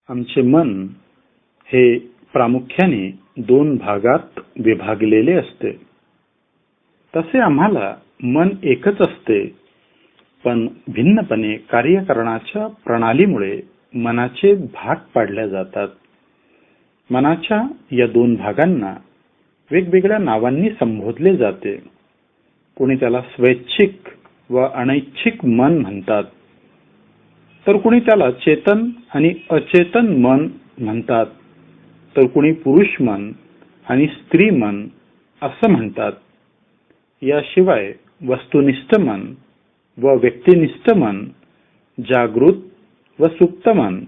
आमचे मन हे प्रामुख्याने दोन भागात विभागलेले असते. तसे आम्हाला मन एकच असते, पण भिन्नपणे कार्य करण्याच्या प्रणालीमुळे मनाचे भाग पाडले जातात. मनाच्या या दोन भागांना वेगवेगळ्या नावांनी संबोधले जाते. कोणी त्याला स्वैच्छिक व अनैच्छिक मन म्हणतात, तर कुणी त्याला चेतन आणि अचेतन मन म्हणतात, तर कुणी पुरुष मन आणि स्त्री मन असं म्हणतात. याशिवाय वस्तुनिष्ठ मन व व्यक्तिनिष्ठ मन, जागृत व सुप्त मन,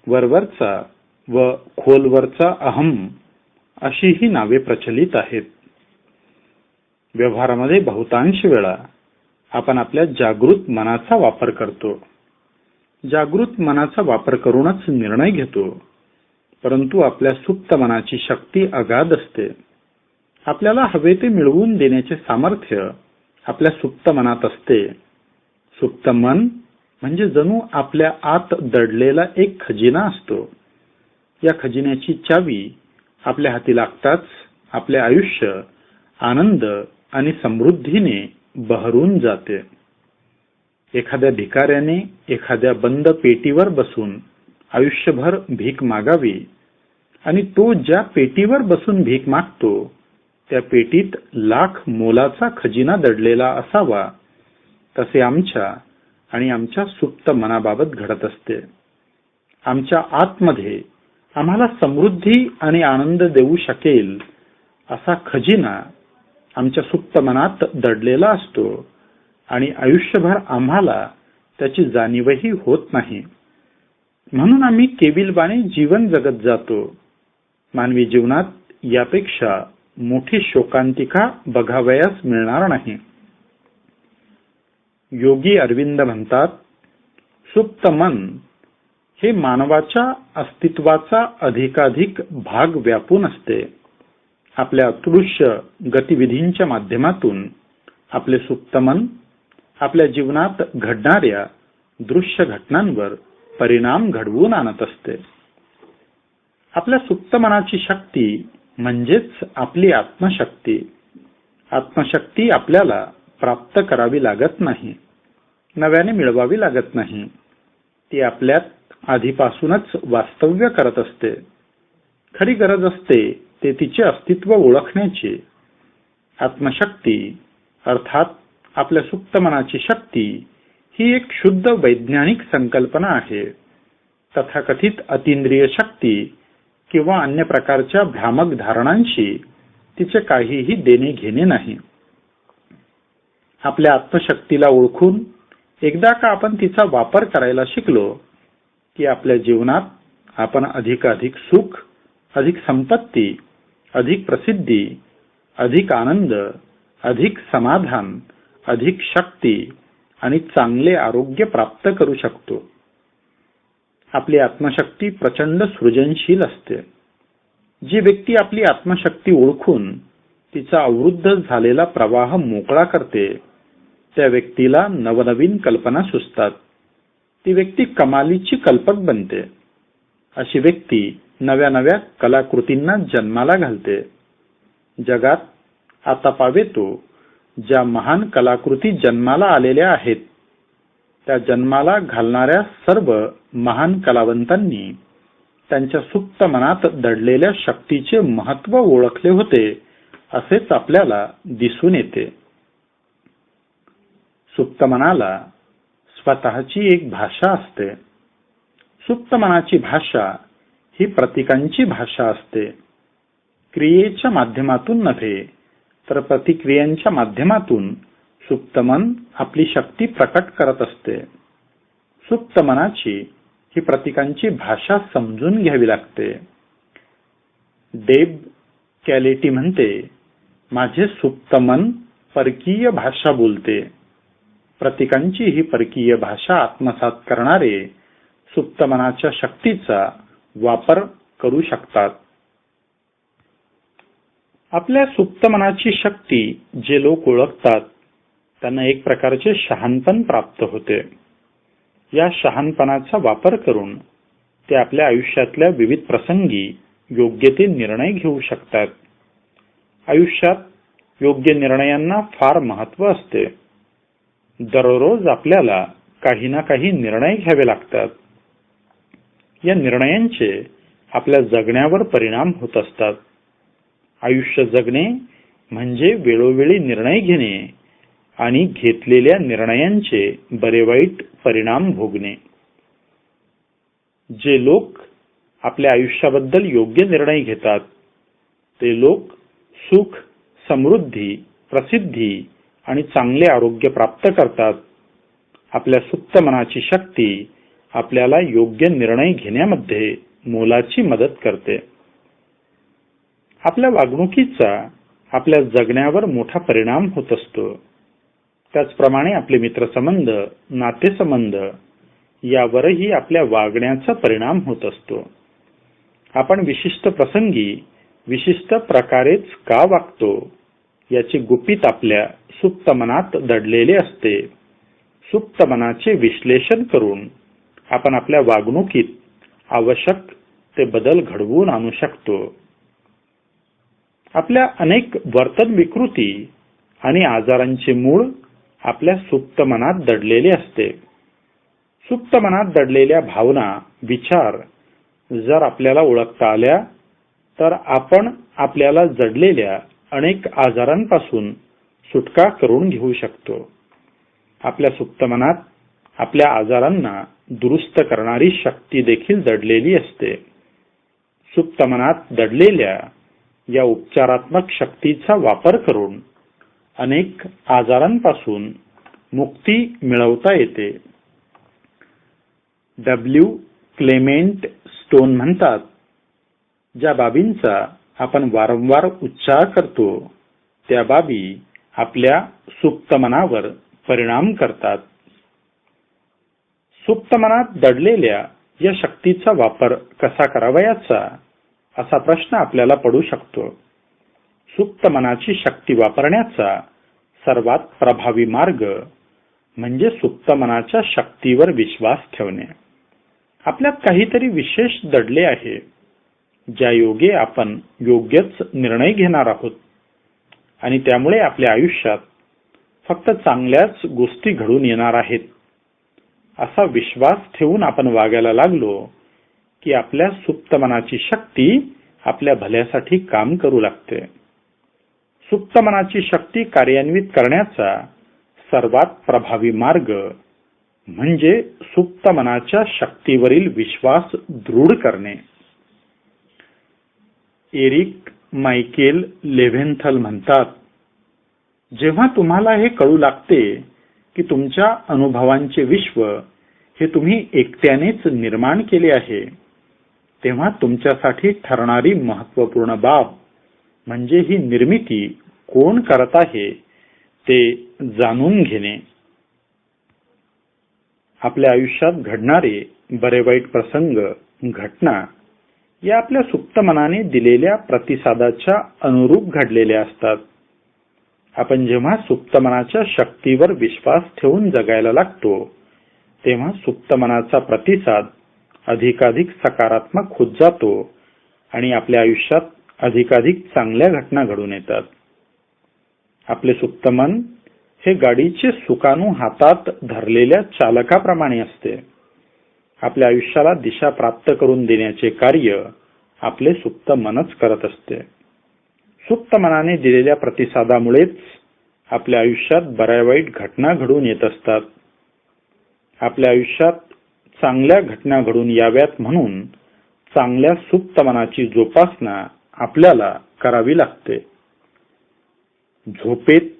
वरवरचा व खोलवरचा अहम अशीही नावे प्रचलित आहेत. व्यवहारामध्ये बहुतांश वेळा आपण आपल्या जागृत मनाचा वापर करतो. जागृत मनाचा वापर करूनच निर्णय घेतो, परंतु आपल्या सुप्त मनाची शक्ती अगाध असते. आपल्याला हवे ते मिळवून देण्याचे सामर्थ्य आपल्या सुप्त मनात असते. सुप्त मन म्हणजे जणू आपल्या आत दडलेला एक खजिना असतो. या खजिन्याची चावी आपल्या हाती लागताच आपले आयुष्य आनंद आणि समृद्धीने बहरून जाते. एखाद्या भिकाऱ्याने एखाद्या बंद पेटीवर बसून आयुष्यभर भीक मागावी आणि तो ज्या पेटीवर बसून भीक मागतो त्या पेटीत लाख मोलाचा खजिना दडलेला असावा, तसे आमच्या आणि आमच्या सुप्त मनाबाबत घडत असते. आमच्या आतमध्ये आम्हाला समृद्धी आणि आनंद देऊ शकेल असा खजिना आमच्या सुप्त मनात दडलेला असतो आणि आयुष्यभर आम्हाला त्याची जाणीवही होत नाही. म्हणून आम्ही केविलवाणे जीवन जगत जातो. मानवी जीवनात यापेक्षा मोठी शोकांतिका बघावयास मिळणार नाही. योगी अरविंद म्हणतात, सुप्त मन हे मानवाच्या अस्तित्वाचा अधिकाधिक भाग व्यापून असते. आपल्या अदृश्य गतिविधींच्या माध्यमातून आपले सुप्त मन आपल्या जीवनात घडणाऱ्या दृश्य घटनांवर परिणाम घडवून आणत असते. आपल्या सुप्त मनाची शक्ती म्हणजेच आपली आत्मशक्ती. आत्मशक्ती आपल्याला प्राप्त करावी लागत नाही, नव्याने मिळवावी लागत नाही. ती आपल्यात आधीपासूनच वास्तव्य करत असते. खरी गरज असते ते तिचे अस्तित्व ओळखण्याची. आत्मशक्ती अर्थात आपल्या सुप्त मनाची शक्ती ही एक शुद्ध वैज्ञानिक संकल्पना आहे. तथाकथित अतींद्रिय शक्ती किंवा अन्य प्रकारच्या भ्रामक धारणांशी तिचे काहीही देणे घेणे नाही. आपल्या आत्मशक्तीला ओळखून एकदा का आपण तिचा वापर करायला शिकलो की आपल्या जीवनात आपण अधिकाधिक सुख, अधिक संपत्ती, अधिक प्रसिद्धी, अधिक आनंद, अधिक समाधान, अधिक शक्ती आणि चांगले आरोग्य प्राप्त करू शकतो. आपली आत्मशक्ती प्रचंड सृजनशील असते. जी व्यक्ती आपली आत्मशक्ती ओळखून तिचा अवरुद्ध झालेला प्रवाह मोकळा करते, त्या व्यक्तीला नवनवीन कल्पना सुचतात. ती व्यक्ती कमालीची कल्पक बनते. अशी व्यक्ती नव्या नव्या कलाकृतींना जन्माला घालते. जगात आता पावेतो ज्या महान कलाकृती जन्माला आलेल्या आहेत, त्या जन्माला घालणाऱ्या सर्व महान कलावंतांनी त्यांच्या सुप्त मनात दडलेल्या शक्तीचे महत्त्व ओळखले होते, असेच आपल्याला दिसून येते. सुप्त मनाला स्वतःची एक भाषा असते. सुप्त मनाची भाषा ही प्रतीकांची भाषा असते. क्रियेच्या माध्यमातून नव्हे, तर प्रतिक्रियांच्या माध्यमातून सुप्त मन आपली शक्ती प्रकट करत असते. सुप्त मनाची ही प्रतीकांची भाषा समजून घ्यावी लागते. डेब कॅलेटी म्हणते, माझे सुप्त मन परकीय भाषा बोलते. प्रतीकांची ही परकीय भाषा आत्मसात करणारे सुप्त मनाच्या शक्तीचा वापर करू शकतात. आपल्या सुप्त मनाची शक्ती जे लोक ओळखतात त्यांना एक प्रकारचे शहाणपण प्राप्त होते. या शहाणपणाचा वापर करून ते आपल्या आयुष्यातल्या विविध प्रसंगी योग्य ते निर्णय घेऊ शकतात. आयुष्यात योग्य निर्णयांना फार महत्त्व असते. दररोज आपल्याला काही ना काही निर्णय घ्यावे लागतात. या निर्णयांचे आपल्या जगण्यावर परिणाम होत असतात. आयुष्य जगणे म्हणजे वेळोवेळी निर्णय घेणे आणि घेतलेल्या निर्णयांचे बरे वाईट परिणाम भोगणे. जे लोक आपल्या आयुष्याबद्दल योग्य निर्णय घेतात ते लोक सुख, समृद्धी, प्रसिद्धी आणि चांगले आरोग्य प्राप्त करतात. आपल्या सुप्त मनाची शक्ती आपल्याला योग्य निर्णय घेण्यामध्ये मोलाची मदत करते. आपल्या वागणुकीचा आपल्या जगण्यावर मोठा परिणाम होत असतो. त्याचप्रमाणे आपले मित्रसंबंध, नातेसंबंध यावरही आपल्या वागण्याचा परिणाम होत असतो. आपण विशिष्ट प्रसंगी विशिष्ट प्रकारेच का वागतो याचे गुपित आपल्या सुप्त मनात दडलेले असते. सुप्त मनाचे विश्लेषण करून आपण आपल्या वागणुकीत आवश्यक ते बदल घडवून आणू शकतो. आपल्या अनेक वर्तन विकृती आणि आजारांचे मूळ आपल्या सुप्त मनात दडलेले असते. सुप्त मनात दडलेल्या भावना, विचार जर आपल्याला ओळखता आल्या तर आपण आपल्याला जडलेल्या अनेक आजारांपासून सुटका करून घेऊ शकतो. आपल्या सुप्त मनात आपल्या आजारांना दुरुस्त करणारी शक्ती देखील दडलेली असते. सुप्त मनात दडलेल्या या उपचारात्मक शक्तीचा वापर करून अनेक आजारांपासून मुक्ती मिळवता येते. क्लेमेंट स्टोन म्हणतात, ज्या बाबींचा आपण वारंवार उच्चार करतो त्या बाबी आपल्या सुप्त मनावर परिणाम करतात. सुप्त मनात दडलेल्या या शक्तीचा वापर कसा करावयाचा असा प्रश्न आपल्याला पडू शकतो. सुप्त मनाची शक्ती वापरण्याचा सर्वात प्रभावी मार्ग म्हणजे सुप्त मनाच्या शक्तीवर विश्वास ठेवणे. आपल्यात काहीतरी विशेष दडले आहे, ज्या योगे आपण योग्यच निर्णय घेणार आहोत आणि त्यामुळे आपल्या आयुष्यात फक्त चांगल्याच गोष्टी घडून येणार आहेत असा विश्वास ठेवून आपण वागायला लागलो की आपल्या सुप्त मनाची शक्ती आपल्या भल्यासाठी काम करू लागते. सुप्त मनाची शक्ती कार्यान्वित करण्याचा सर्वात प्रभावी मार्ग म्हणजे सुप्त मनाच्या शक्तीवरील विश्वास दृढ करणे. एरिक मायकेल लेव्हेंथल म्हणतात, जेव्हा तुम्हाला हे कळू लागते की तुमच्या अनुभवांचे विश्व हे तुम्ही एकट्यानेच निर्माण केले आहे, तेव्हा तुमच्यासाठी ठरणारी महत्त्वपूर्ण बाब म्हणजे ही निर्मिती कोण करत आहे ते जाणून घेणे. आपल्या आयुष्यात घडणारे बरे वाईट प्रसंग, घटना या आपल्या सुप्त मनाने दिलेल्या प्रतिसादाच्या अनुरूप घडलेल्या असतात. आपण जेव्हा सुप्त मनाच्या शक्तीवर विश्वास ठेवून जगायला लागतो तेव्हा सुप्त मनाचा प्रतिसाद अधिकाधिक सकारात्मक होत जातो आणि आपल्या आयुष्यात अधिकाधिक चांगल्या घटना घडून येतात. आपले सुप्त मन हे गाडीचे सुकाणू हातात धरलेल्या चालकाप्रमाणे असते. आपल्या आयुष्याला दिशा प्राप्त करून देण्याचे कार्य आपले सुप्त मनच करत असते. सुप्त मनाने दिलेल्या प्रतिसादामुळेच आपल्या आयुष्यात बऱ्या वाईट घटना घडून येत असतात. आपल्या आयुष्यात चांगल्या घटना घडून याव्यात म्हणून चांगल्या सुप्त मनाची जोपासना आपल्याला करावी लागते. झोपेत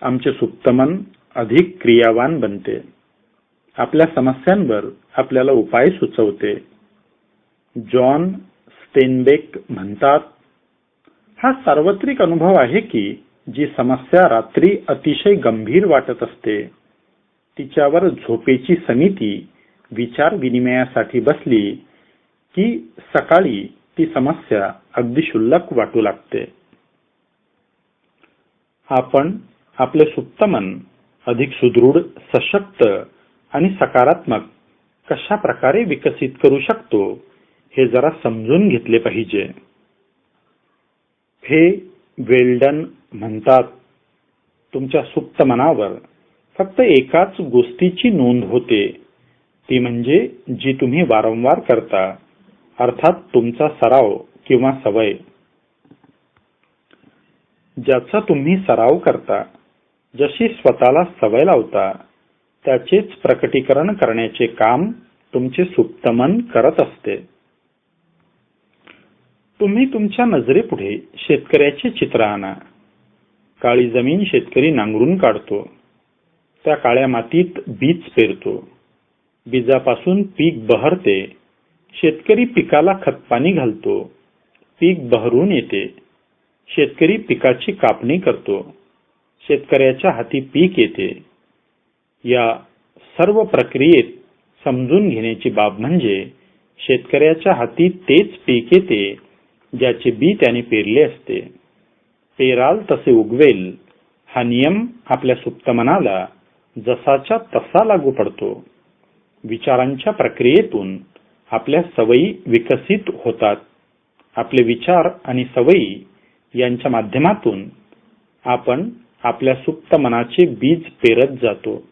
आमचे सुप्त मन अधिक क्रियावान बनते. आपल्या समस्यांवर आपल्याला उपाय सुचवते. जॉन स्टेनबेक म्हणतात, हा सार्वत्रिक अनुभव आहे की जी समस्या रात्री अतिशय गंभीर वाटत असते तिच्यावर झोपेची समिती विचार विनिमयासाठी बसली की सकाळी ती समस्या अगदी क्षुल्लक वाटू लागते. आपण आपले सुप्त मन अधिक सुदृढ, सशक्त आणि सकारात्मक कशा प्रकारे विकसित करू शकतो हे जरा समजून घेतले पाहिजे. हे वेल्डन म्हणतात, तुमच्या सुप्त मनावर फक्त एकाच गोष्टीची नोंद होते, ती म्हणजे जी तुम्ही वारंवार करता, अर्थात तुमचा सराव किंवा सवय. ज्याचा तुम्ही सराव करता, जशी स्वतःला सवय लावता, त्याचेच प्रकटीकरण करण्याचे काम तुमचे सुप्त मन करत असते. तुम्ही तुमच्या नजरेपुढे शेतकऱ्याचे चित्र आणा. काळी जमीन शेतकरी नांगरून काढतो. त्या काळ्या मातीत बीज पेरतो. बीजापासून पीक बहरते. शेतकरी पिकाला खतपाणी घालतो. पीक बहरून येते. शेतकरी पिकाची कापणी करतो. शेतकऱ्याच्या हाती पीक येते. या सर्व प्रक्रियेत समजून घेण्याची बाब म्हणजे शेतकऱ्याच्या हाती तेच पीक येते ज्याचे बी त्याने पेरले असते. पेराल तसे उगवेल हा नियम आपल्या सुप्त मनाला जसाच्या तसा लागू पडतो. विचारांच्या प्रक्रियेतून आपल्या सवयी विकसित होतात. आपले विचार आणि सवयी यांच्या माध्यमातून आपण आपल्या सुप्त मनाचे बीज पेरत जातो.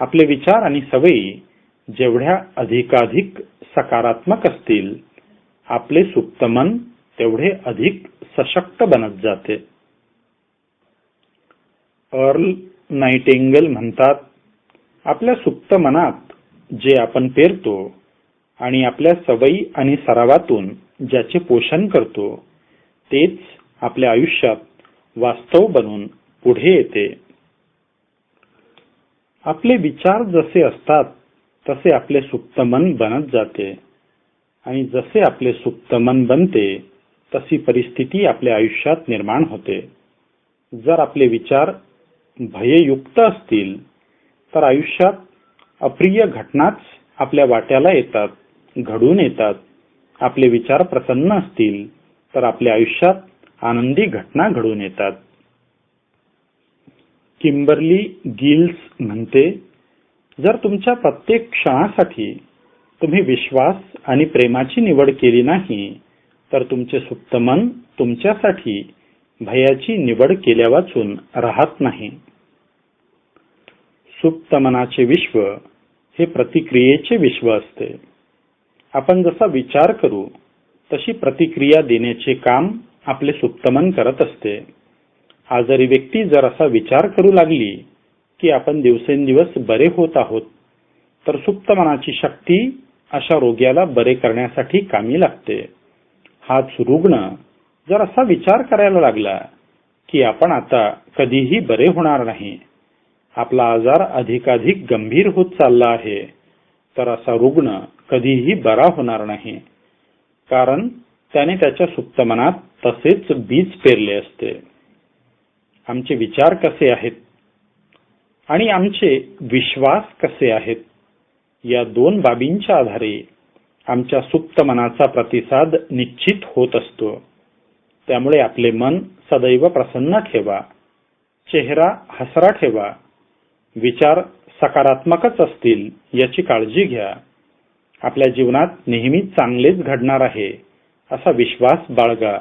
आपले विचार आणि सवयी जेवढ्या अधिकाधिक सकारात्मक असतील, आपले सुप्त मन तेवढे अधिक सशक्त बनत जाते. अर्ल नाइटिंगेल म्हणतात, आपल्या सुप्त मनात जे आपण पेरतो आणि आपल्या सवयी आणि सरावातून ज्याचे पोषण करतो, तेच आपल्या आयुष्यात वास्तव बनून पुढे येते. आपले विचार जसे असतात तसे आपले सुप्त मन बनत जाते आणि जसे आपले सुप्त मन बनते तशी परिस्थिती आपल्या आयुष्यात निर्माण होते. जर आपले विचार भययुक्त असतील तर आयुष्यात अप्रिय घटनाच आपल्या वाट्याला येतात, घडून येतात. आपले विचार प्रसन्न असतील तर आपल्या आयुष्यात आनंदी घटना घडून येतात. किंबर्ली गिल्स म्हणते, जर तुमच्या प्रत्येक क्षणासाठी तुम्ही विश्वास आणि प्रेमाची निवड केली नाही तर तुमचे सुप्त मन तुमच्यासाठी भयाची निवड केल्यावाचून राहत नाही. सुप्त मनाचे विश्व हे प्रतिक्रियेचे विश्व असते. आपण जसा विचार करू तशी प्रतिक्रिया देण्याचे काम आपले सुप्त मन करत असते. आजारी व्यक्ती जर असा विचार करू लागली की आपण दिवसेंदिवस बरे होत आहोत, तर सुप्त मनाची शक्ती अशा रोग्याला बरे करण्यासाठी कामी लागते. हाच रुग्ण जर असा विचार करायला लागला की आपण आता कधीही बरे होणार नाही, आपला आजार अधिकाधिक गंभीर होत चालला आहे, तर असा रुग्ण कधीही बरा होणार नाही. कारण त्याने त्याच्या सुप्त मनात तसेच बीज पेरले असते. आमचे विचार कसे आहेत आणि आमचे विश्वास कसे आहेत, या दोन बाबींच्या आधारे आमच्या सुप्त मनाचा प्रतिसाद निश्चित होत असतो. त्यामुळे आपले मन सदैव प्रसन्न ठेवा. चेहरा हसरा ठेवा. विचार सकारात्मकच असतील याची काळजी घ्या. आपल्या जीवनात नेहमी चांगलेच घडणार आहे असा विश्वास बाळगा.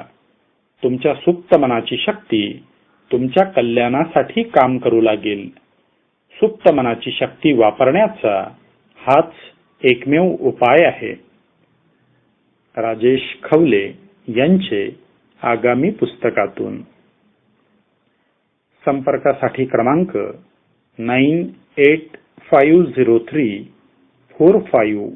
तुमच्या सुप्त मनाची शक्ती तुमच्या कल्याणासाठी काम करू लागेल. सुप्त मनाची शक्ती वापरण्याचा हाच एकमेव उपाय आहे. राजेश खवले यांचे आगामी पुस्तकातून. संपर्कासाठी क्रमांक 9850345176